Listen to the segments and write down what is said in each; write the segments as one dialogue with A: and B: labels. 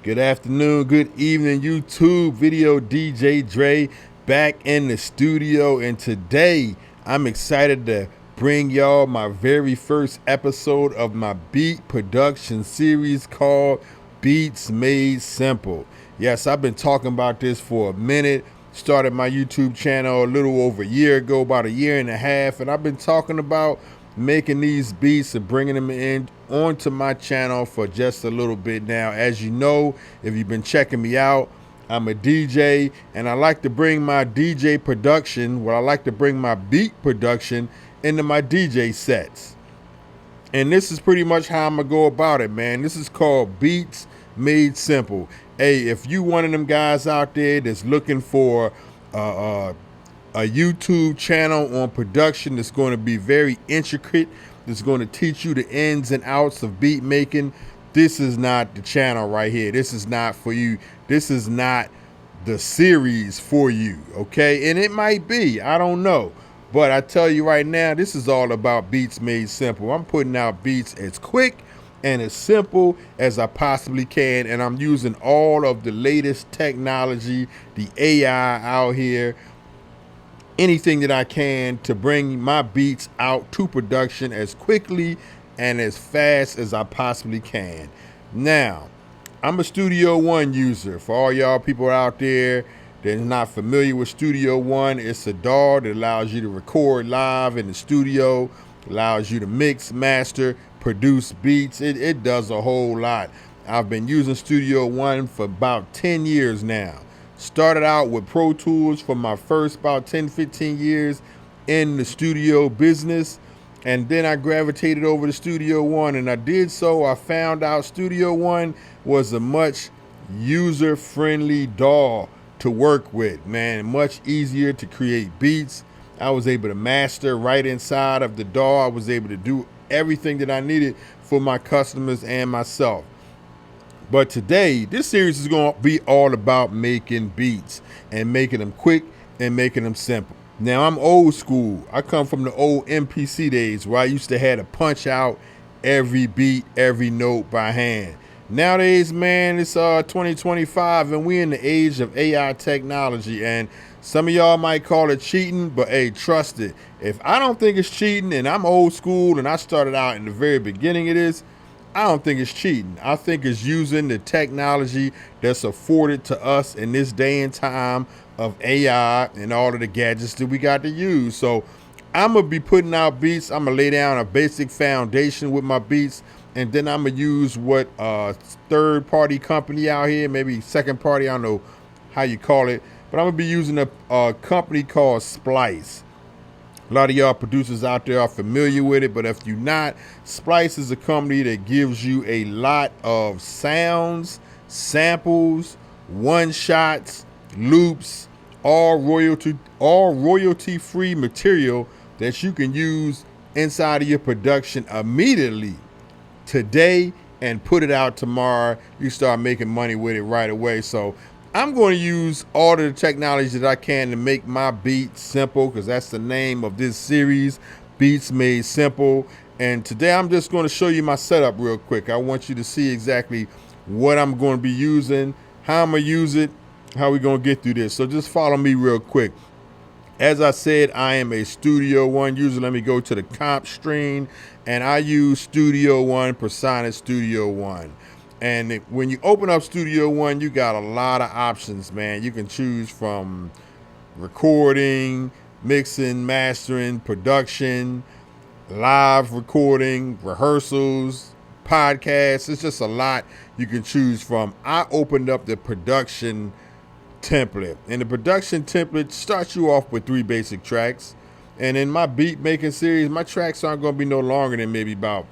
A: Good afternoon, good evening, YouTube video DJ Dre back in the studio, and today I'm excited to bring y'all my very first episode of my beat production series called Beats Made Simple. Yes, I've been talking about this for a minute. Started my YouTube channel a little over a year ago, about a year and a half, and I've been talking about making these beats and bringing them in onto my channel for just a little bit now. As you know, if you've been checking me out, I'm a DJ, and I like to bring my DJ production, I like to bring my beat production into my DJ sets. And this is pretty much how I'm gonna go about it, man. This is called Beats Made Simple. Hey, if you one of them guys out there that's looking for a YouTube channel on production that's going to be very intricate, that's going to teach you the ins and outs of beat making, this is not the channel right here. This is not for you. This is not the series for you, okay? And it might be, I don't know. But I tell you right now, this is all about Beats Made Simple. I'm putting out beats as quick and as simple as I possibly can, and I'm using all of the latest technology, the AI out here, anything that I can to bring my beats out to production as quickly and as fast as I possibly can. Now, I'm a Studio One user. For all y'all people out there that's not familiar with Studio One, it's a DAW that allows you to record live in the studio, allows you to mix, master, produce beats. It does a whole lot. I've been using Studio One for about 10 years now. Started out with Pro Tools for my first about 10-15 years in the studio business, and then I gravitated over to Studio One, and I did so. I found out Studio One was a much user-friendly DAW to work with, man. Much easier to create beats. I was able to master right inside of the DAW. I was able to do everything that I needed for my customers and myself. But today, this series is going to be all about making beats and making them quick and making them simple. Now, I'm old school. I come from the old MPC days where I used to have to punch out every beat, every note by hand. Nowadays, man, it's 2025, and we're in the age of AI technology, and some of y'all might call it cheating, but hey, trust it. If I don't think it's cheating, and I'm old school, and I started out in the very beginning of this, I don't think it's cheating. I think it's using the technology that's afforded to us in this day and time of AI and all of the gadgets that we got to use. So I'm going to be putting out beats. I'm going to lay down a basic foundation with my beats, and then I'm going to use what third-party company out here, maybe second party, I don't know how you call it, but I'm going to be using a company called Splice. A lot of y'all producers out there are familiar with it, but if you're not, Splice is a company that gives you a lot of sounds, samples, one-shots, loops, all royalty-free material that you can use inside of your production immediately today and put it out tomorrow. You start making money with it right away. So I'm going to use all of the technology that I can to make my beats simple, because that's the name of this series, Beats Made Simple. And today I'm just going to show you my setup real quick. I want you to see exactly what I'm going to be using, how I'm going to use it, how we're going to get through this. So just follow me real quick. As I said, I am a Studio One user. Let me go to the comp screen, and I use Studio One, Persona Studio One. And when you open up Studio One, you got a lot of options, man. You can choose from recording, mixing, mastering, production, live recording, rehearsals, podcasts. It's just a lot you can choose from. I opened up the production template, and the production template starts you off with 3 basic tracks. And in my beat making series, my tracks aren't going to be no longer than maybe about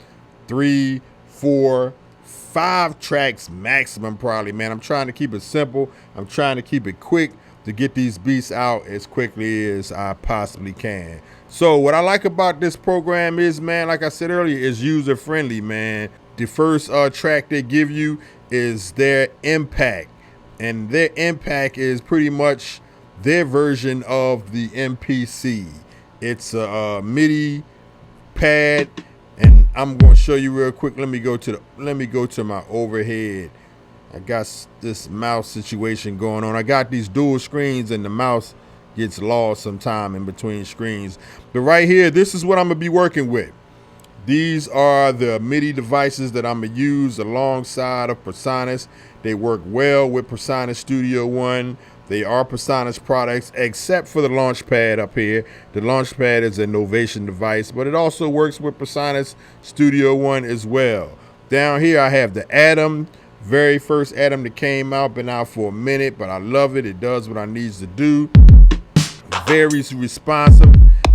A: 3, 4, 5 tracks maximum, probably, man. I'm trying to keep it simple. I'm trying to keep it quick to get these beats out as quickly as I possibly can. So what I like about this program is, man, like I said earlier, is user friendly, man. The first track they give you is their Impact, and their Impact is pretty much their version of the MPC. It's a MIDI pad, and I'm going to show you real quick. Let me go to my overhead I got this mouse situation going on. I got these dual screens and the mouse gets lost sometime in between screens. But right here, this is what I'm gonna be working with. These are the MIDI devices that I'm gonna use alongside of Personas. They work well with Personas Studio One. They are Personas products, except for the Launchpad up here. The Launchpad is a Novation device, but it also works with Personas Studio One as well. Down here, I have the Atom, very first Atom that came out, been out for a minute, but I love it. It does what I need to do. Very responsive,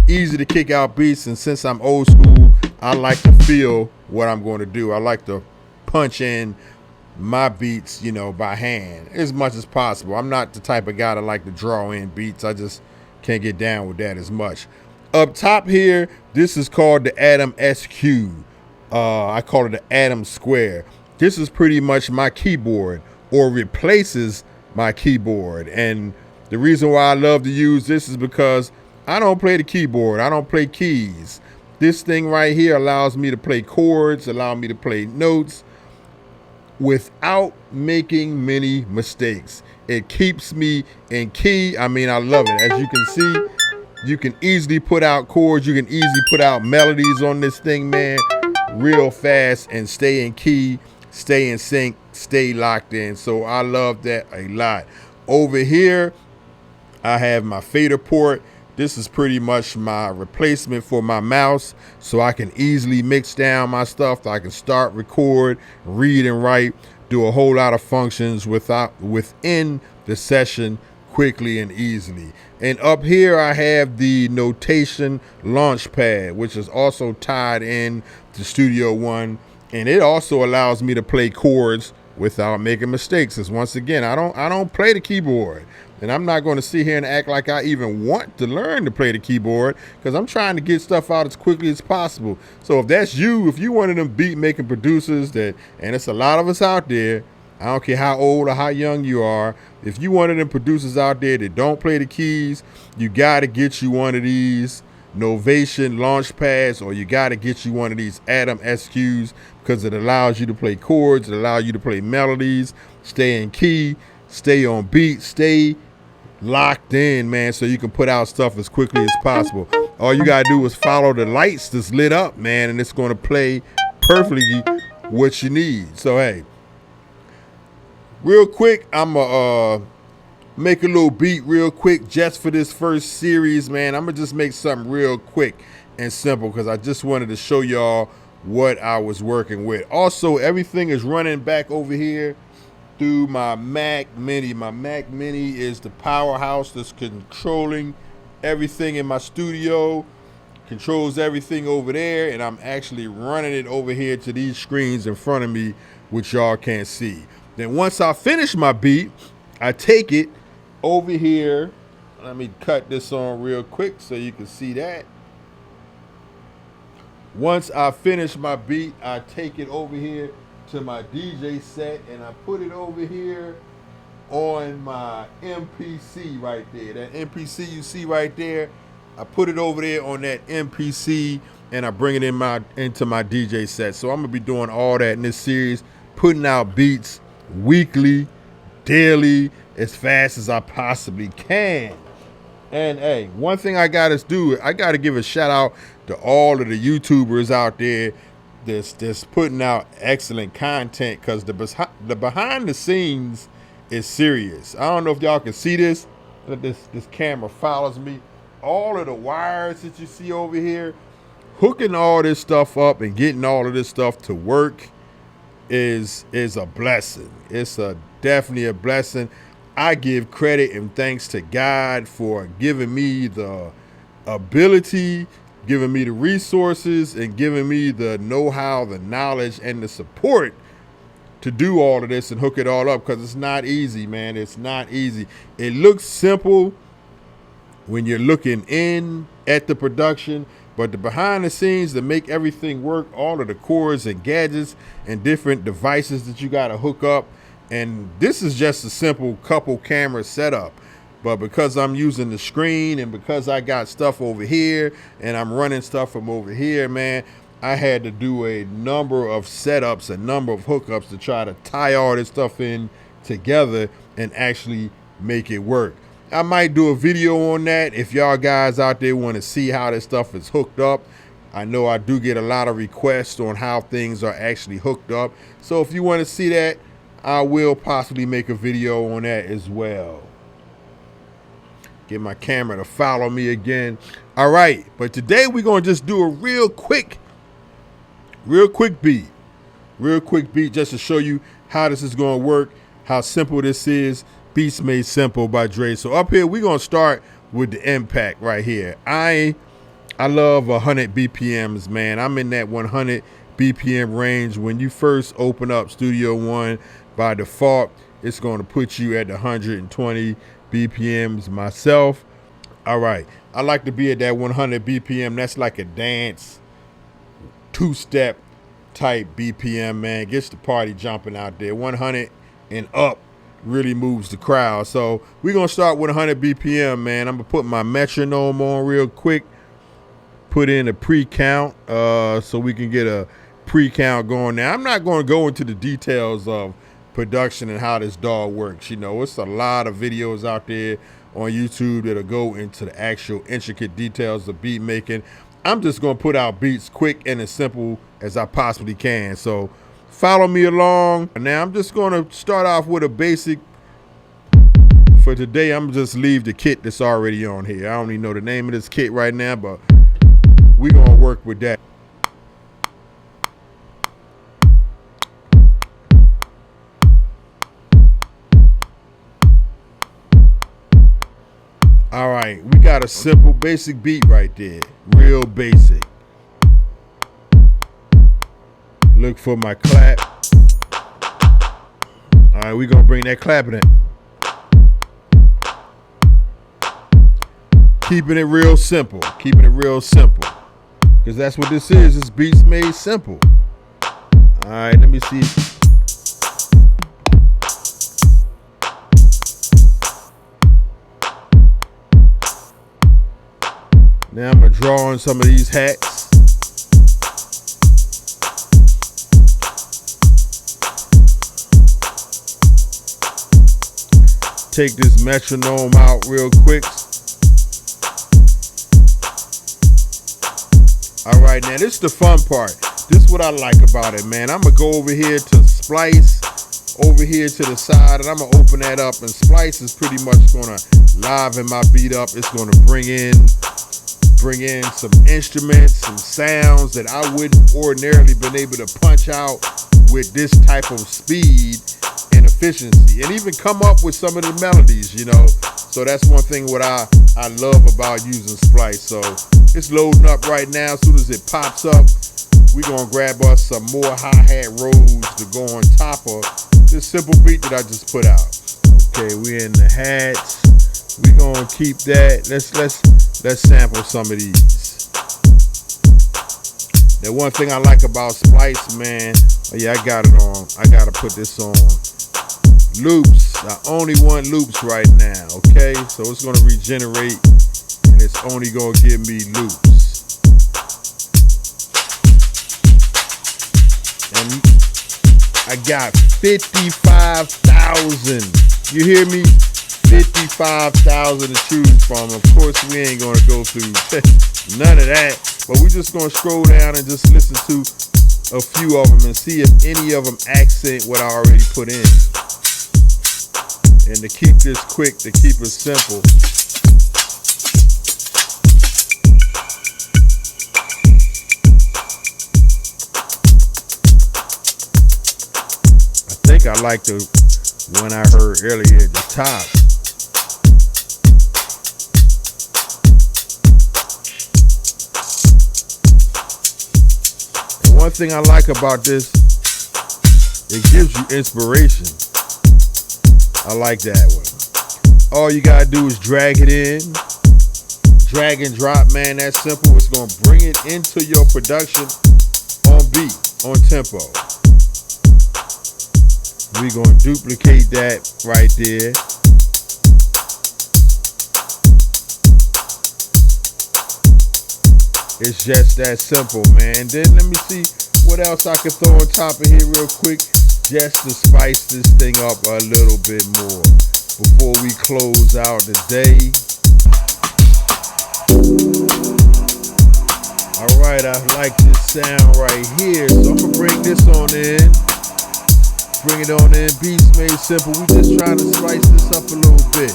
A: easy to kick out beats, and since I'm old school, I like to feel what I'm going to do. I like to punch in my beats, you know, by hand as much as possible. I'm not the type of guy that like to draw in beats. I just can't get down with that as much. Up top here, this is called the Atom SQ. I call it the Atom Square. This is pretty much my keyboard, or replaces my keyboard. And the reason why I love to use this is because I don't play the keyboard. I don't play keys. This thing right here allows me to play chords, allow me to play notes without making many mistakes. It keeps me in key. I mean, I love it. As you can see, you can easily put out chords. You can easily put out melodies on this thing, man, real fast, and stay in key, stay in sync, stay locked in. So I love that a lot. Over here, I have my fader port. This is pretty much my replacement for my mouse, so I can easily mix down my stuff. I can start, record, read and write, do a whole lot of functions within the session quickly and easily. And up here I have the Notation Launchpad, which is also tied in to Studio One, and it also allows me to play chords without making mistakes. Because once again, I don't play the keyboard. And I'm not going to sit here and act like I even want to learn to play the keyboard, because I'm trying to get stuff out as quickly as possible. So if that's you, if you one of them beat making producers that, and it's a lot of us out there, I don't care how old or how young you are, if you one of them producers out there that don't play the keys, you got to get you one of these Novation Launchpads, or you got to get you one of these Atom SQs, because it allows you to play chords, it allows you to play melodies, stay in key, stay on beat, stay locked in, man, so you can put out stuff as quickly as possible. All you gotta do is follow the lights that's lit up, man, and it's gonna play perfectly what you need. So hey, real quick, I'm gonna make a little beat real quick just for this first series, man. I'm gonna just make something real quick and simple, because I just wanted to show y'all what I was working with. Also, everything is running back over here through my Mac Mini. My Mac Mini is the powerhouse that's controlling everything in my studio, controls everything over there, and I'm actually running it over here to these screens in front of me, which y'all can't see. Then once I finish my beat, I take it over here. Let me cut this on real quick so you can see that. Once I finish my beat, I take it over here to my DJ set, and I put it over here on my MPC right there. That MPC you see right there, I put it over there on that MPC, and I bring it into my DJ set. So I'm gonna be doing all that in this series, putting out beats weekly, daily, as fast as I possibly can. And hey, one thing I gotta do, I gotta give a shout out to all of the YouTubers out there that's putting out excellent content, because the behind the scenes is serious. I don't know if y'all can see this. This camera follows me. All of the wires that you see over here, hooking all this stuff up and getting all of this stuff to work is a blessing. It's definitely a blessing. I give credit and thanks to God for giving me the ability, giving me the resources, and giving me the know-how, the knowledge, and the support to do all of this and hook it all up, because it's not easy, man. It's not easy. It looks simple when you're looking in at the production, but the behind the scenes to make everything work, all of the cords and gadgets and different devices that you got to hook up. And this is just a simple couple camera setup. But because I'm using the screen, and because I got stuff over here and I'm running stuff from over here, man, I had to do a number of setups, a number of hookups to try to tie all this stuff in together and actually make it work. I might do a video on that if y'all guys out there want to see how this stuff is hooked up. I know I do get a lot of requests on how things are actually hooked up. So if you want to see that, I will possibly make a video on that as well. Get my camera to follow me again. All right, but today we're going to just do a real quick beat. Real quick beat just to show you how this is going to work, how simple this is. Beats Made Simple by Dre. So up here, we're going to start with the impact right here. I love 100 BPMs, man. I'm in that 100 BPM range. When you first open up Studio One, by default, it's going to put you at the 120 BPMs myself. All right. I like to be at that 100 BPM. That's like a dance, two-step type BPM, man. Gets the party jumping out there. 100 and up really moves the crowd. So we're going to start with 100 BPM, man. I'm going to put my metronome on real quick. Put in a pre-count so we can get a pre-count going. Now, I'm not going to go into the details of production and how this dog works. You know, it's a lot of videos out there on YouTube that'll go into the actual intricate details of beat making. I'm just going to put out beats quick and as simple as I possibly can. So follow me along. Now, I'm just going to start off with a basic. For today, I'm just leave the kit that's already on here. I don't even know the name of this kit right now, but we're going to work with that. All right, we got a simple, basic beat right there. Real basic. Look for my clap. All right, we're going to bring that clapping in. Keeping it real simple. Keeping it real simple. Because that's what this is. This Beats Made Simple. All right, let me see. Now I'm going to draw on some of these hats. Take this metronome out real quick. All right, now this is the fun part. This is what I like about it, man. I'm going to go over here to Splice, over here to the side, and I'm going to open that up. And Splice is pretty much going to liven my beat up. It's going to bring in some instruments, some sounds that I wouldn't ordinarily been able to punch out with this type of speed and efficiency, and even come up with some of the melodies, you know. So that's one thing what I love about using Splice. So it's loading up right now. As soon as it pops up, we're going to grab us some more hi-hat rolls to go on top of this simple beat that I just put out. Okay, we're in the hats. We're going to keep that. Let's sample some of these. The one thing I like about Splice, man, oh yeah, I got it on. I got to put this on. Loops. I only want loops right now, okay? So it's going to regenerate, and it's only going to give me loops. And I got 55,000. You hear me? 55,000 to choose from. Of course, we ain't going to go through none of that, but we're just going to scroll down and just listen to a few of them and see if any of them accent what I already put in. And to keep this quick, to keep it simple, I think I like the one I heard earlier at the top. And one thing I like about this, it gives you inspiration. I like that one. All you gotta do is drag it in, drag and drop, man. That's simple. It's gonna bring it into your production on beat, on tempo. We're gonna duplicate that right there. It's just that simple, man. Then let me see what else I can throw on top of here real quick, just to spice this thing up a little bit more before we close out the day. Alright, I like this sound right here, so I'm gonna bring this on in. Bring it on in, Beats Made Simple. We just trying to spice this up a little bit.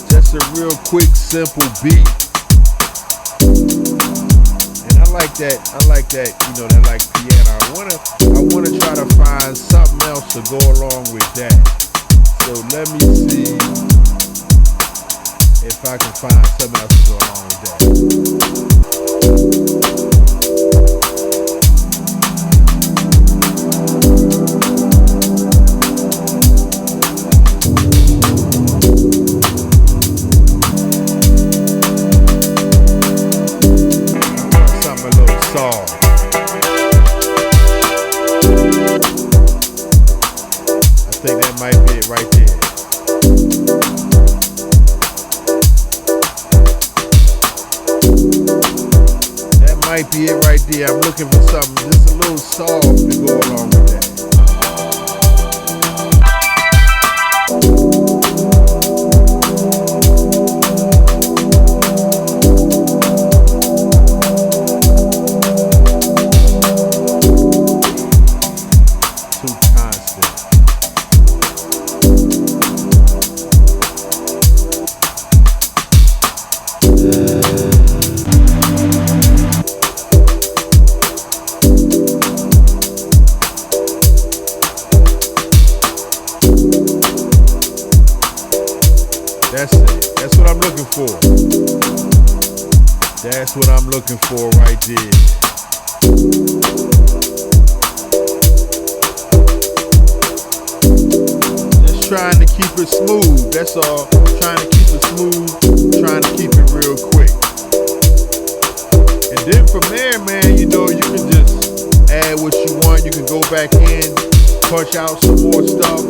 A: Just a real quick, simple beat. And I like that, you know, that like piano. I wanna try to find something else to go along with that. So let me see if I can find something else to go along with that. Something a little soft. I think that might be it right there. Might be it right there. I'm looking for something just a little soft to go along with that. Too constant. That's it. That's what I'm looking for. That's what I'm looking for right there. Just trying to keep it smooth. That's all. Trying to keep it smooth. Trying to keep it real quick. And then from there, man, you know, you can just add what you want. You can go back in, punch out some more stuff.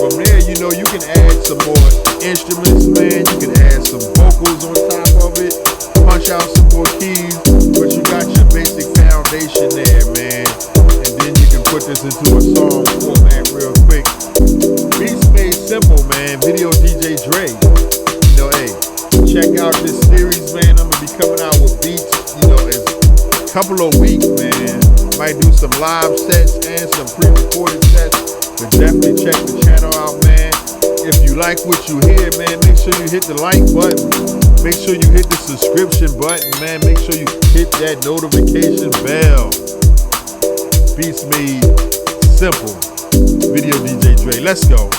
A: From there, you know, you can add some more instruments, man. You can add some vocals on top of it, punch out some more keys, but you got your basic foundation there, man. And then you can put this into a song format real quick. Beats Made Simple, man. Video DJ Dre. You know, hey, check out this series, man. I'm gonna be coming out with beats, you know, in a couple of weeks, man. Might do some live sets and some pre-recorded sets. But definitely check the channel out, man. If you like what you hear, man, make sure you hit the like button. Make sure you hit the subscription button, man. Make sure you hit that notification bell. Beats Made Simple. Video DJ Dre. Let's go.